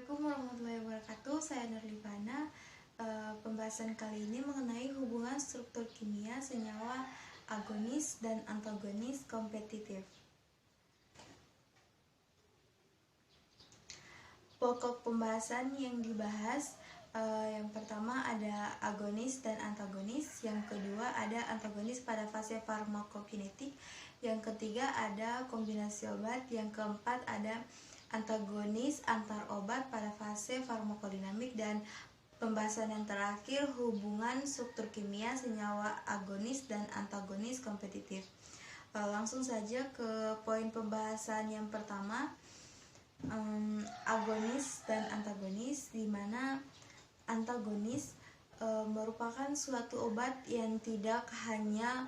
Assalamualaikum warahmatullahi wabarakatuh. Saya Nurlivana. Pembahasan kali ini mengenai hubungan struktur kimia senyawa agonis dan antagonis kompetitif. Pokok pembahasan yang dibahas, yang pertama ada agonis dan antagonis, yang kedua ada antagonis pada fase farmakokinetik, yang ketiga ada kombinasi obat, yang keempat ada antagonis antar obat pada fase farmakodinamik, dan pembahasan yang terakhir hubungan struktur kimia senyawa agonis dan antagonis kompetitif. Langsung saja ke poin pembahasan yang pertama, agonis dan antagonis, di mana antagonis merupakan suatu obat yang tidak hanya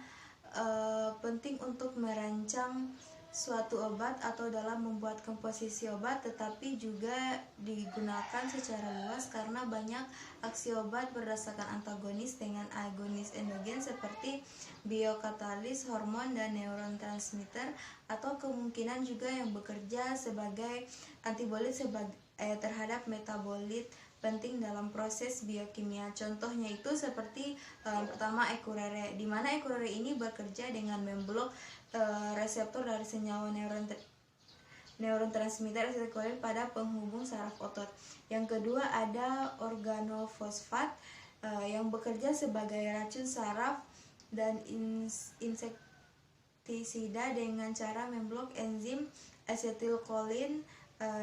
penting untuk merancang suatu obat atau dalam membuat komposisi obat, tetapi juga digunakan secara luas karena banyak aksi obat berdasarkan antagonis dengan agonis endogen seperti biokatalis, hormon, dan neurotransmitter, atau kemungkinan juga yang bekerja sebagai antibolit terhadap metabolit penting dalam proses biokimia. Contohnya itu seperti pertama Ekurare, di mana Ekurare ini bekerja dengan memblok reseptor dari senyawa neurotransmitter asetilkolin pada penghubung saraf otot. Yang kedua ada organofosfat yang bekerja sebagai racun saraf dan insektisida dengan cara memblok enzim asetilkolin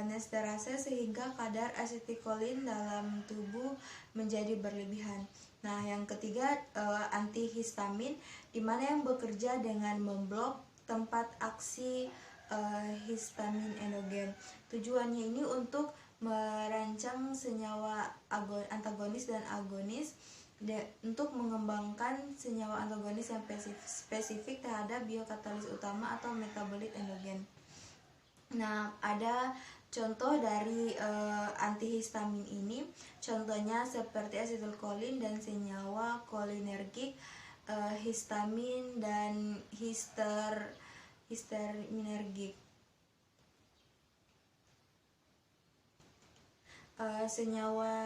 nesterase sehingga kadar asetilkolin dalam tubuh menjadi berlebihan. Nah, yang ketiga antihistamin, di mana yang bekerja dengan memblok tempat aksi histamin endogen. Tujuannya ini untuk merancang senyawa antagonis dan agonis untuk mengembangkan senyawa antagonis yang spesifik terhadap biokatalis utama atau metabolit endogen. Nah, ada contoh dari antihistamin ini, contohnya seperti asetilkolin dan senyawa kolinergik, histamin dan histaminergik. Senyawa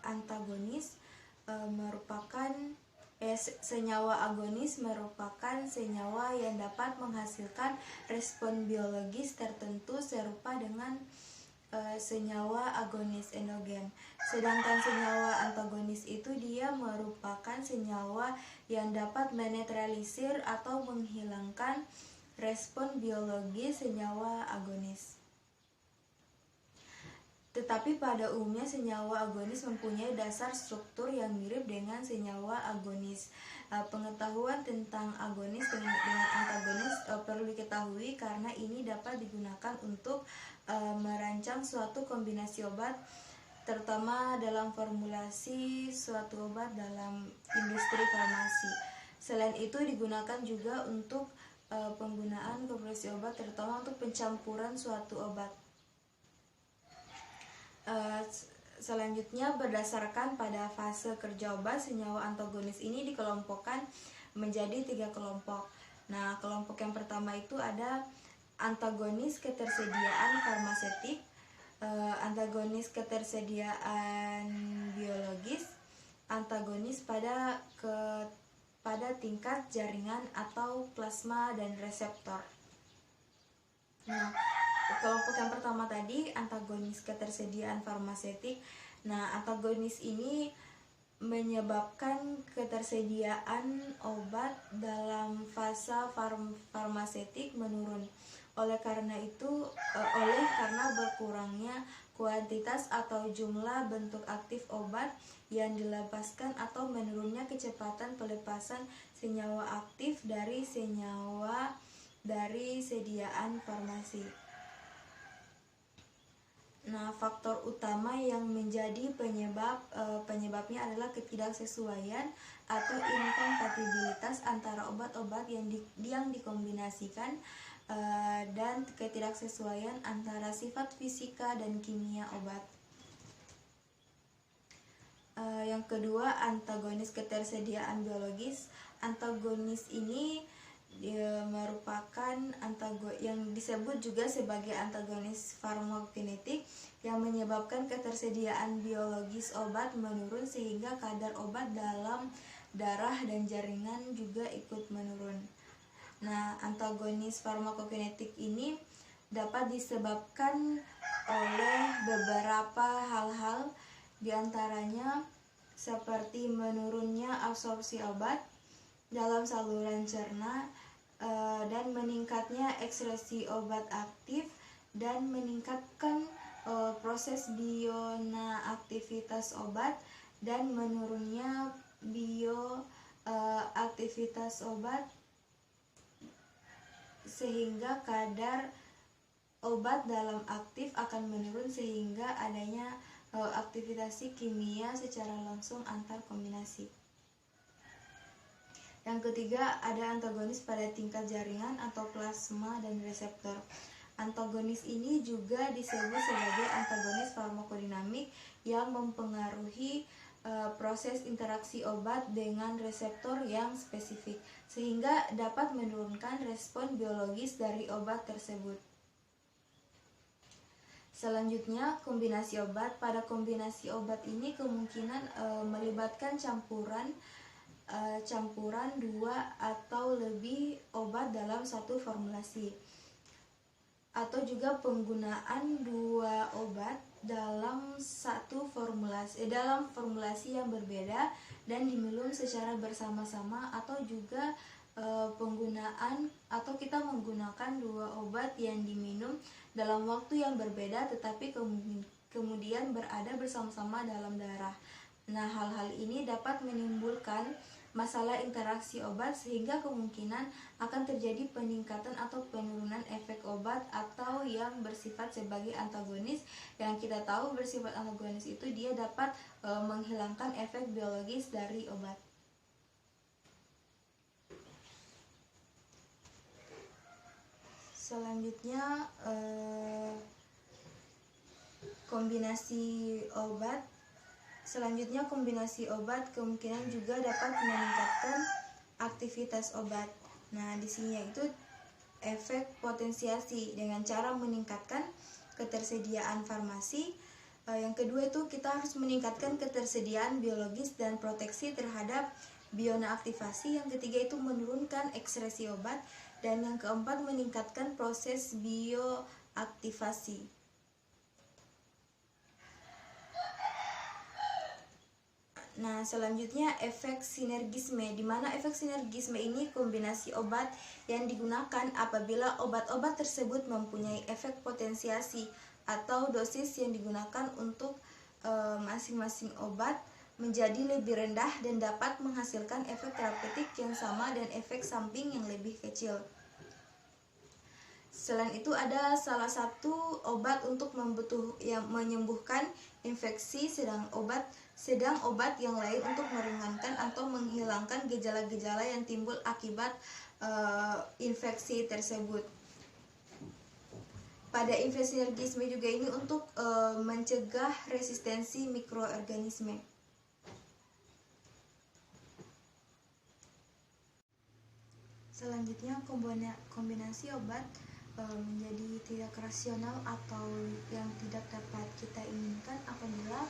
antagonis senyawa agonis merupakan senyawa yang dapat menghasilkan respon biologis tertentu serupa dengan senyawa agonis endogen. Sedangkan senyawa antagonis itu dia merupakan senyawa yang dapat menetralisir atau menghilangkan respon biologis senyawa agonis. Tetapi pada umumnya senyawa agonis mempunyai dasar struktur yang mirip dengan senyawa agonis. Pengetahuan tentang agonis dengan antagonis perlu diketahui karena ini dapat digunakan untuk merancang suatu kombinasi obat, terutama dalam formulasi suatu obat dalam industri farmasi. Selain itu digunakan juga untuk penggunaan kombinasi obat, terutama untuk pencampuran suatu obat. Selanjutnya, berdasarkan pada fase kerja obat, senyawa antagonis ini dikelompokkan menjadi 3 kelompok. Nah, kelompok yang pertama itu ada antagonis ketersediaan farmasetik, antagonis ketersediaan biologis, antagonis pada tingkat jaringan atau plasma dan reseptor. Nah, kelompok yang pertama tadi antagonis ketersediaan farmasetik. Nah, antagonis ini menyebabkan ketersediaan obat dalam fase farmasetik menurun. Karena berkurangnya kuantitas atau jumlah bentuk aktif obat yang dilepaskan atau menurunnya kecepatan pelepasan senyawa aktif dari senyawa dari sediaan farmasi. Nah, faktor utama yang menjadi penyebabnya adalah ketidaksesuaian atau inkompatibilitas antara obat-obat yang dikombinasikan dan ketidaksesuaian antara sifat fisika dan kimia obat. Yang kedua, antagonis ketersediaan biologis. Antagonis ini merupakan yang disebut juga sebagai antagonis farmakokinetik yang menyebabkan ketersediaan biologis obat menurun sehingga kadar obat dalam darah dan jaringan juga ikut menurun. Nah, antagonis farmakokinetik ini dapat disebabkan oleh beberapa hal-hal, diantaranya seperti menurunnya absorpsi obat dalam saluran cerna, dan meningkatnya ekskresi obat aktif, dan meningkatkan proses bioaktivitas obat, dan menurunnya bioaktivitas obat sehingga kadar obat dalam aktif akan menurun sehingga adanya aktivitas kimia secara langsung antar kombinasi. Yang ketiga, ada antagonis pada tingkat jaringan atau plasma dan reseptor. Antagonis ini juga disebut sebagai antagonis farmakodinamik yang mempengaruhi proses interaksi obat dengan reseptor yang spesifik, sehingga dapat menurunkan respon biologis dari obat tersebut. Selanjutnya, kombinasi obat. Pada kombinasi obat ini kemungkinan melibatkan campuran dua atau lebih obat dalam satu formulasi, atau juga penggunaan dua obat dalam formulasi yang berbeda dan diminum secara bersama-sama, atau juga kita menggunakan dua obat yang diminum dalam waktu yang berbeda tetapi kemudian berada bersama-sama dalam darah. Nah, hal-hal ini dapat menimbulkan masalah interaksi obat sehingga kemungkinan akan terjadi peningkatan atau penurunan efek obat atau yang bersifat sebagai antagonis. Yang kita tahu bersifat antagonis itu dia dapat menghilangkan efek biologis dari obat. Selanjutnya kombinasi obat. Kombinasi obat kemungkinan juga dapat meningkatkan aktivitas obat. Nah, di sini yaitu efek potensiasi dengan cara meningkatkan ketersediaan farmasi. Yang kedua itu kita harus meningkatkan ketersediaan biologis dan proteksi terhadap bioaktivasi. Yang ketiga itu menurunkan ekskresi obat, dan yang keempat meningkatkan proses bioaktivasi. Nah, selanjutnya efek sinergisme, di mana efek sinergisme ini kombinasi obat yang digunakan apabila obat-obat tersebut mempunyai efek potensiasi atau dosis yang digunakan untuk masing-masing obat menjadi lebih rendah dan dapat menghasilkan efek terapeutik yang sama dan efek samping yang lebih kecil. Selain itu ada salah satu obat untuk menyembuhkan infeksi, sedang obat yang lain untuk meringankan atau menghilangkan gejala-gejala yang timbul akibat infeksi tersebut. Pada efek sinergisme juga ini untuk mencegah resistensi mikroorganisme. Selanjutnya kombinasi obat menjadi tidak rasional atau yang tidak dapat kita inginkan apabila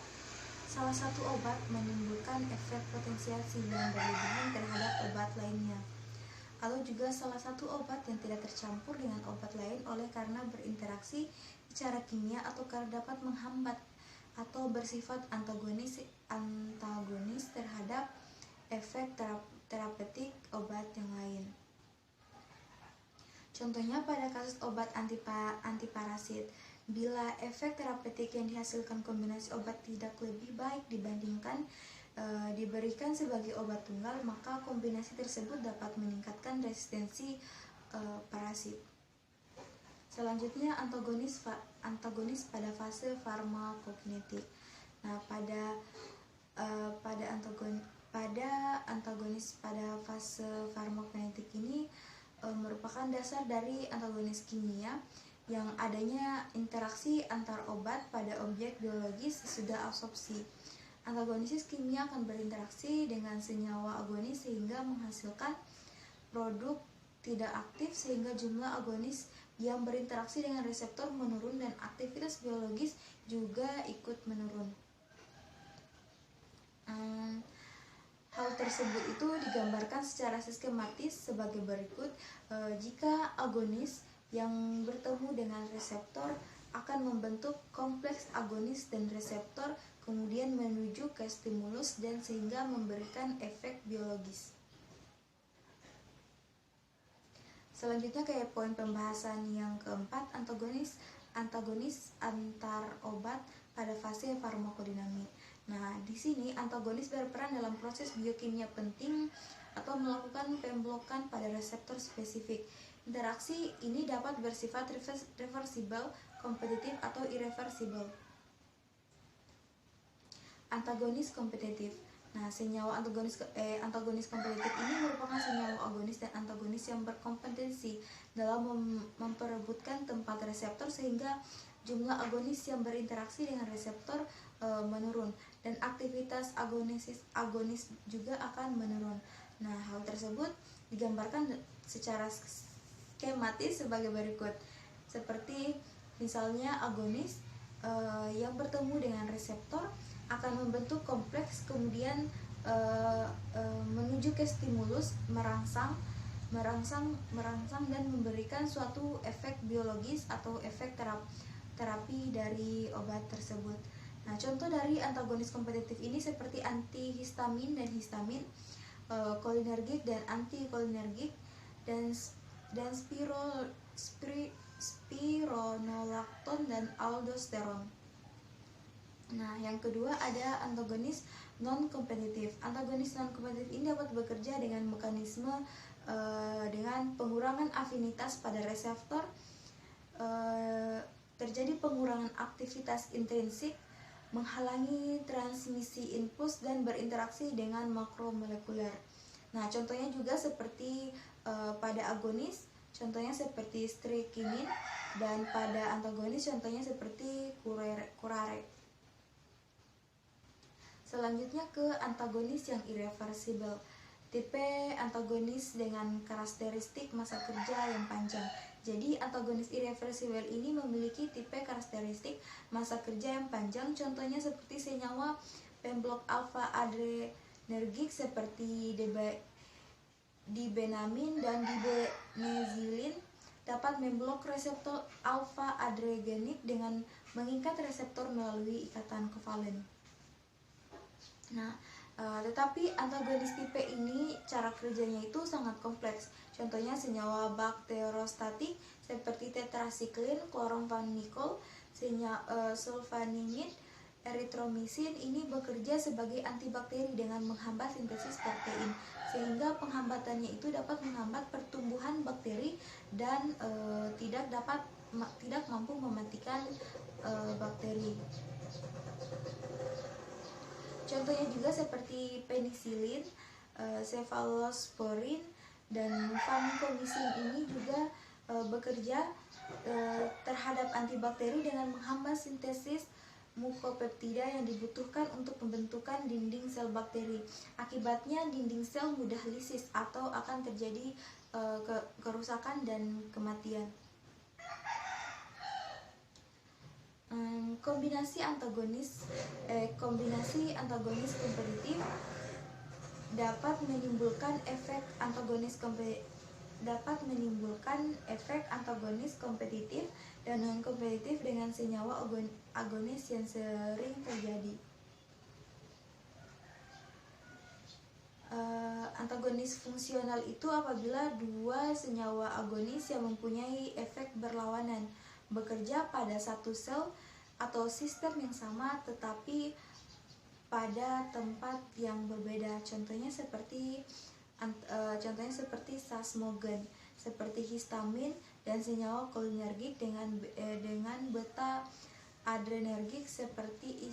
salah satu obat menimbulkan efek potensiasi yang berlebihan terhadap obat lainnya, atau juga salah satu obat yang tidak tercampur dengan obat lain oleh karena berinteraksi secara kimia atau karena dapat menghambat atau bersifat antagonis terhadap efek terapeutik obat yang lain. Contohnya pada kasus obat antiparasit, bila efek terapeutik yang dihasilkan kombinasi obat tidak lebih baik dibandingkan diberikan sebagai obat tunggal, maka kombinasi tersebut dapat meningkatkan resistensi parasit. Selanjutnya antagonis pada fase farmakokinetik. Nah, pada antagonis pada fase farmakokinetik ini merupakan dasar dari antagonis kimia yang adanya interaksi antar obat pada objek biologis sesudah absorpsi. Antagonis kimia akan berinteraksi dengan senyawa agonis sehingga menghasilkan produk tidak aktif sehingga jumlah agonis yang berinteraksi dengan reseptor menurun dan aktivitas biologis juga ikut menurun. Hal tersebut itu digambarkan secara sistematis sebagai berikut. Jika agonis yang bertemu dengan reseptor akan membentuk kompleks agonis dan reseptor, kemudian menuju ke stimulus dan sehingga memberikan efek biologis. Selanjutnya ke poin pembahasan yang keempat, antagonis antar obat pada fase farmakodinamik. Nah, di sini antagonis berperan dalam proses biokimia penting atau melakukan pemblokan pada reseptor spesifik. Interaksi ini dapat bersifat reversibel, kompetitif, atau irreversibel. Antagonis kompetitif. Nah, senyawa antagonis kompetitif ini merupakan senyawa agonis dan antagonis yang berkompetensi dalam memperebutkan tempat reseptor sehingga jumlah agonis yang berinteraksi dengan reseptor menurun dan aktivitas agonis juga akan menurun. Nah, hal tersebut digambarkan secara skematis sebagai berikut. Seperti misalnya agonis yang bertemu dengan reseptor akan membentuk kompleks, kemudian menuju ke stimulus, merangsang dan memberikan suatu efek biologis atau efek terapi dari obat tersebut. Nah, contoh dari antagonis kompetitif ini seperti antihistamin dan histamin, kolinergik dan antikolinergik, dan spironolakton dan aldosteron. Nah, yang kedua ada antagonis non-kompetitif. Antagonis non-kompetitif ini dapat bekerja dengan mekanisme dengan pengurangan afinitas pada reseptor, terjadi pengurangan aktivitas intrinsik, menghalangi transmisi impuls dan berinteraksi dengan makromolekuler. Nah, contohnya juga seperti pada agonis, contohnya seperti strekinin, dan pada antagonis contohnya seperti curare. Selanjutnya ke antagonis yang irreversibel. Tipe antagonis dengan karakteristik masa kerja yang panjang. Jadi antagonis irreversibel ini memiliki tipe karakteristik masa kerja yang panjang. Contohnya seperti senyawa pemblok alfa adrenergik seperti dibenamin dan dibenezilin dapat memblok reseptor alfa adrenergik dengan mengikat reseptor melalui ikatan kovalen. Nah, tetapi antagonis tipe ini cara kerjanya itu sangat kompleks. Contohnya senyawa bakterostatik seperti tetrasiklin, kloromfenikol, sulfanimid, eritromisin ini bekerja sebagai antibakteri dengan menghambat sintesis protein, sehingga penghambatannya itu dapat menghambat pertumbuhan bakteri dan tidak mampu mematikan bakteri. Contohnya juga seperti penisilin, cefalosporin, dan vancomycin ini juga bekerja terhadap antibakteri dengan menghambat sintesis mukopeptida yang dibutuhkan untuk pembentukan dinding sel bakteri. Akibatnya dinding sel mudah lisis atau akan terjadi kerusakan dan kematian. Kombinasi antagonis kompetitif dapat menimbulkan efek antagonis kompetitif dan non kompetitif dengan senyawa agonis yang sering terjadi. Antagonis fungsional itu apabila dua senyawa agonis yang mempunyai efek berlawanan bekerja pada satu sel atau sistem yang sama tetapi pada tempat yang berbeda. Contohnya seperti sasmogen, seperti histamin dan senyawa kolinergik dengan beta adrenergik seperti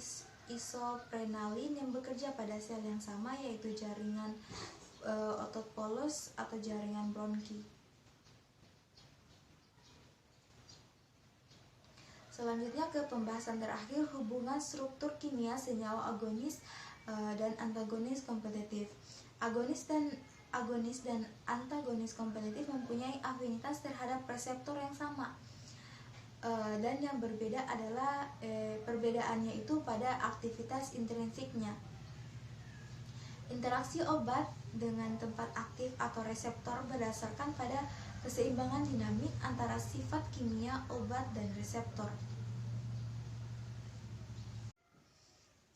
isoprenalin yang bekerja pada sel yang sama yaitu jaringan otot polos atau jaringan bronki. Selanjutnya ke pembahasan terakhir, hubungan struktur kimia senyawa agonis dan antagonis kompetitif. agonis dan antagonis kompetitif mempunyai afinitas terhadap reseptor yang sama. Dan yang berbeda adalah perbedaannya itu pada aktivitas intrinsiknya. Interaksi obat dengan tempat aktif atau reseptor berdasarkan pada keseimbangan dinamik antara sifat kimia obat dan reseptor.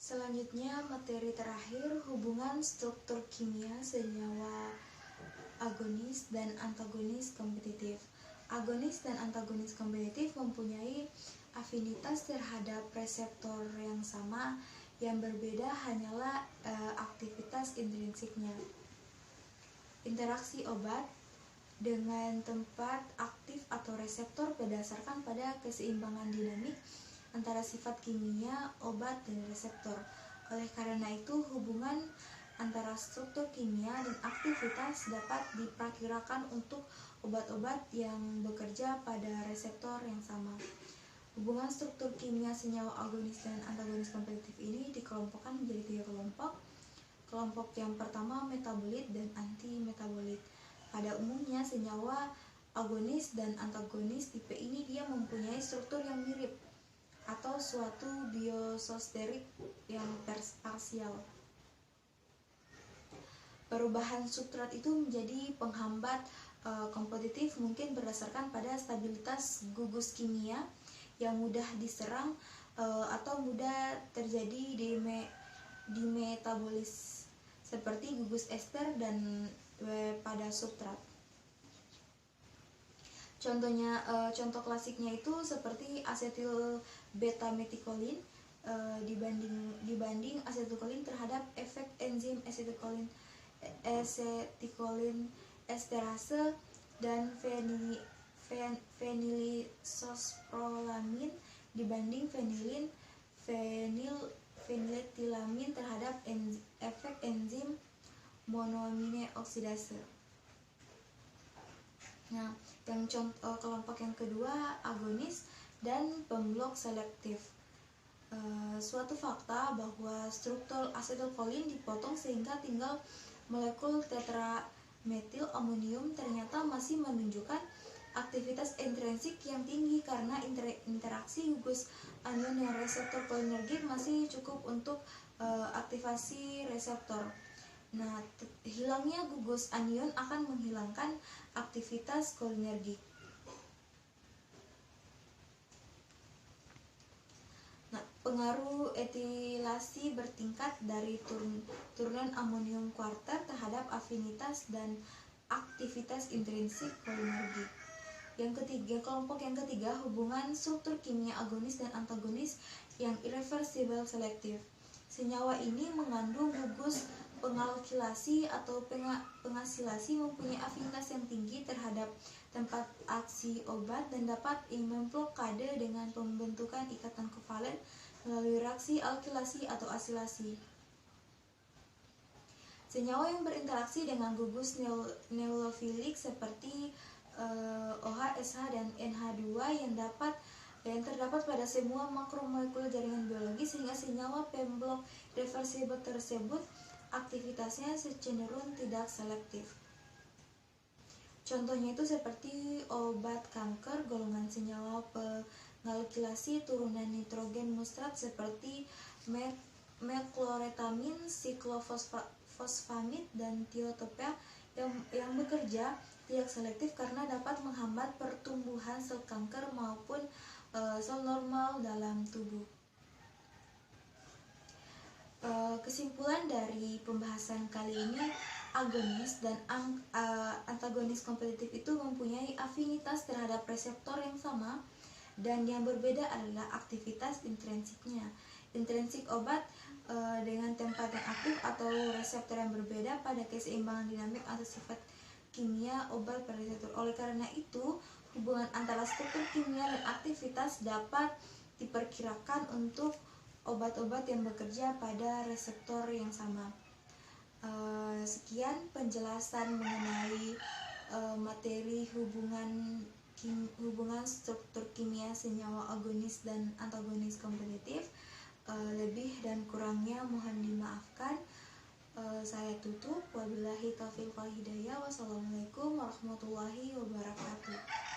Selanjutnya, materi terakhir, hubungan struktur kimia senyawa agonis dan antagonis kompetitif. Agonis dan antagonis kompetitif mempunyai afinitas terhadap reseptor yang sama, yang berbeda hanyalah aktivitas intrinsiknya. Interaksi obat dengan tempat aktif atau reseptor berdasarkan pada keseimbangan dinamik antara sifat kimia, obat, dan reseptor. Oleh karena itu, hubungan antara struktur kimia dan aktivitas dapat diperkirakan untuk obat-obat yang bekerja pada reseptor yang sama. Hubungan struktur kimia senyawa agonis dan antagonis kompetitif ini dikelompokkan menjadi 3 kelompok. Kelompok yang pertama, metabolit dan anti-metabolit. Pada umumnya, senyawa agonis dan antagonis tipe ini dia mempunyai struktur yang mirip atau suatu biososteric yang parsial. Perubahan substrat itu menjadi penghambat kompetitif mungkin berdasarkan pada stabilitas gugus kimia yang mudah diserang atau mudah terjadi di metabolis seperti gugus ester dan pada substrat. Contohnya, contoh klasiknya itu seperti asetil beta metikolin dibanding asetilkolin terhadap efek enzim asetilkolin esterase dan fenilsosprolamin dibanding feniletilamin terhadap efek enzim monoamine oksidase. Nah, yang kelompok yang kedua, agonis dan pemblok selektif. Suatu fakta bahwa struktur asetilkolin dipotong sehingga tinggal molekul tetrametil amonium ternyata masih menunjukkan aktivitas intrinsik yang tinggi karena interaksi gugus anion dengan reseptor kolinergik masih cukup untuk aktivasi reseptor. Nah, hilangnya gugus anion akan menghilangkan aktivitas kolinergik. Nah, pengaruh etilasi bertingkat dari turunan amonium kuarter terhadap afinitas dan aktivitas intrinsik kolinergik. Yang ketiga, kelompok yang ketiga, hubungan struktur kimia agonis dan antagonis yang irreversible selektif. Senyawa ini mengandung gugus pengalkilasi atau pengasilasi, mempunyai afinitas yang tinggi terhadap tempat aksi obat dan dapat memblokade dengan pembentukan ikatan kovalen melalui reaksi alkilasi atau asilasi. Senyawa yang berinteraksi dengan gugus neurofilik seperti OH, SH, dan NH2 yang terdapat pada semua makromolekul jaringan biologi, sehingga senyawa pemblok reversible tersebut aktivitasnya cenderung tidak selektif. Contohnya itu seperti obat kanker golongan senyawa pengalkilasi turunan nitrogen mustrat seperti mecloretamin, siklofosfamid, dan tiotopia yang bekerja tidak selektif karena dapat menghambat pertumbuhan sel kanker maupun sel normal dalam tubuh. Kesimpulan dari pembahasan kali ini, agonis dan antagonis kompetitif itu mempunyai afinitas terhadap reseptor yang sama, dan yang berbeda adalah aktivitas intrinsiknya. Intrinsik obat dengan tempat yang aktif atau reseptor yang berbeda pada keseimbangan dinamik atau sifat kimia obat pada reseptor. Oleh karena itu, hubungan antara struktur kimia dan aktivitas dapat diperkirakan untuk obat-obat yang bekerja pada reseptor yang sama. Sekian penjelasan mengenai materi hubungan struktur kimia senyawa agonis dan antagonis kompetitif. Lebih dan kurangnya mohon dimaafkan. Saya tutup. Wabillahi taufiq wal hidayah. Wassalamualaikum warahmatullahi wabarakatuh.